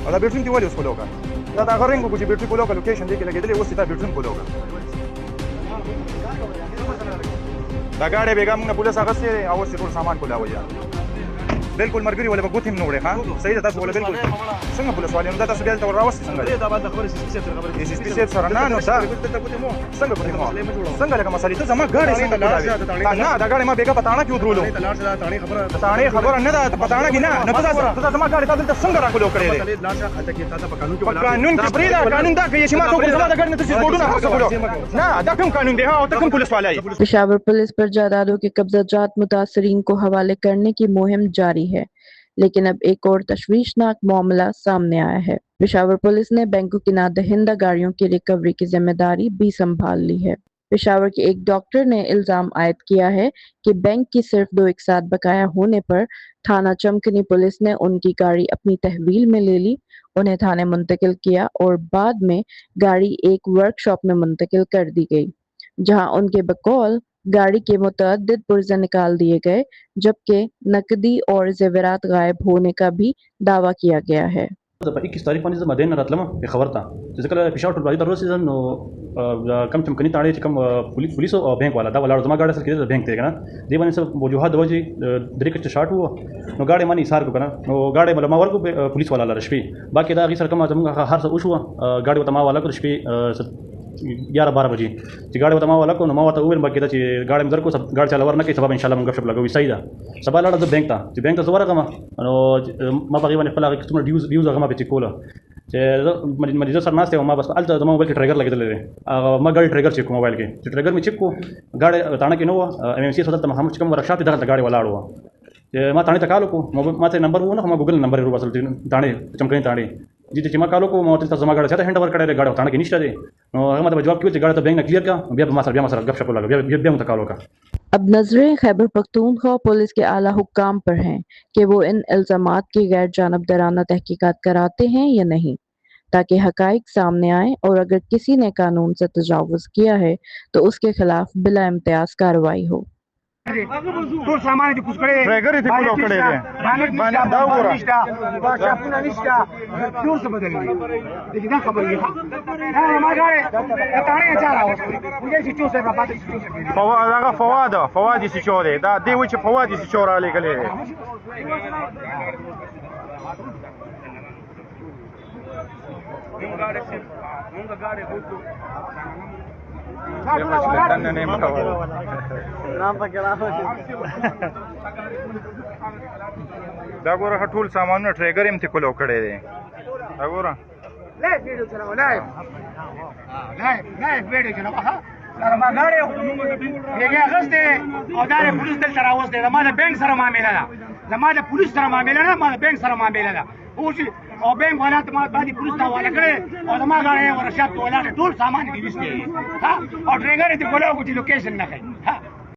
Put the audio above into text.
او دا بیټرون دی ولې اوس کولو کا دا هغه رنګ کو چې بیټری کولو کا لوکیشن دی کې لګیدلې اوس دا بیټرون کولو کا دا ګاډي بیګا موږ پولیس هغه سره او ټول سامان کولا ویا بالکل مرګري ولا بغوت هم نوړې ها صحیح ده تاسو ولا بالکل څنګه پولیس والي نو دا تاسو بیا ته راوستي څنګه دا باندې خبره سي سي سره نه نو دا څنګه کوتي مو څنګه لکه مسالې ته زما ګاډي څنګه نه دا ګاډي ما بیګا پتاڼه کیو درولو تاڼه خبره نه ده پتاڼه کی نه نه تاسو زما ګاډي تاسو څنګه راکولو کړې قانون کې پریدا قانون دا کې چې ما ته زما دا ګاډي نه تاسو ګوډونه کړو نه دا کوم قانون دی ها او ته کوم پولیس والا पेशावर पुलिस पर जायदादों के कब्जाजात मुतासरीन को हवाले करने की मुहिम जारी है, लेकिन अब एक और तशवीशनाक मामला सामने आया है। पेशावर पुलिस ने बैंकों की नादहिंदा गाड़ियों की रिकवरी की जिम्मेदारी भी संभाल ली है। पेशावर के एक डॉक्टर ने इल्जाम आयद किया है कि बैंक की सिर्फ 2 एक साथ बकाया होने पर थाना चमकनी पुलिस ने उनकी गाड़ी अपनी तहवील में ले ली, उन्हें थाने मुंतकिल किया और बाद में गाड़ी एक वर्कशॉप में मुंतकिल कर दी गई, जहां उनके बकौल गाड़ी के मुतअद्दिद पुर्जे निकाल दिए गए, जबकि नकदी और जेवरात गायब होने का भी दावा किया गया है। په 21 तारिख باندې زما دین راتلم په خبر ته چې کله پېښور ټول باندې درو سیزن نو کم چمکني تاړي چې کم پولیس او بانک والا دا ولاړ زما ګاډي سره کې بانک ته کنه دی باندې سب وجوهات د وجه درې کچ شاټ وو نو ګاډي باندې ایثار کو کنه نو ګاډي مله ما ورکو پولیس والا لار شپې باقي دا غي سره کوم زموږ هر څه وشو ګاډي وته ما والا کو شپې 11-12 بجې چې ګاډي وته ما والا کو نو ما وته وویل باقي دا چې ګاډي مزر کو سب ګاډي چلا ورنه کې سبب ان شاء الله موږ شپ لګوي صحیح ده سبا لاړه د بانک ته چې بانک ته ورغم نو ما باغي باندې خپل هغه کوم ډیوز هغه ما به چیکوله چې مریض سره ناشته ما بس الته زما موبایل کې ټریګر لګیدل دی ما ګاډي ټریګر چیک موبایل کې چې ټریګر می چیک کو ګاډي تانه کې نو ام ام سی صدر ته محمد کوم ورکشاپ ته دغه ګاډي ولاړ و چې ما تانه ته کالو کو ما ته نمبر وونه ما ګوګل نمبر ورو وصل تانه چمکني تانه چې ما کالو کو ما ته زما ګاډي ته هند ور کړی ګاډي تانه کې نشته دی نو هغه ما ته جواب کیو چې ګاډي ته بینګ نه کلیئر کا بیا ما سره غب شپ لګا بیا مت کالو کا अब नजरें खैबर पख्तूनख्वा पुलिस के आला हुक्काम पर हैं कि वो इन इल्जामात की गैर जानबदाराना तहकीकात कराते हैं या नहीं, ताकि हकाइक सामने आए और अगर किसी ने कानून से तजावुज किया है तो उसके खिलाफ बिला इम्तियाज कार्रवाई हो। ټول سامان دې کوس کړي ټریګر دې کولو کړي دي باندې دا وګوره باچا پونه نشته ټول څه بدل دي دې دا خبرې ها ما غاړه تاړې چاره اوس موږ چې څه سره پاتې فواد سي شو دي دا دی و چې فواد سي شو را لګلې موږ غاړه وته دا ګوره ټول سامانونه ټریګر هم کولو کړی دی دا ګوره لایو ویډیو چلاو لایو ویډیو چلاو ها دا ما غاړې یې غسته او دا پولیس دلته راوځي دا ما د بانک سره معاملې ده زما د پولیس سره معاملې نه ما د بانک سره معاملې ده او بانک والا ته ما باندې پولیس ته حواله کړې او زما غاړې ورشات ولاړ ټول سامان دې وسته ها او ټریګر دې کولو کو چې لوکیشن نه کوي ها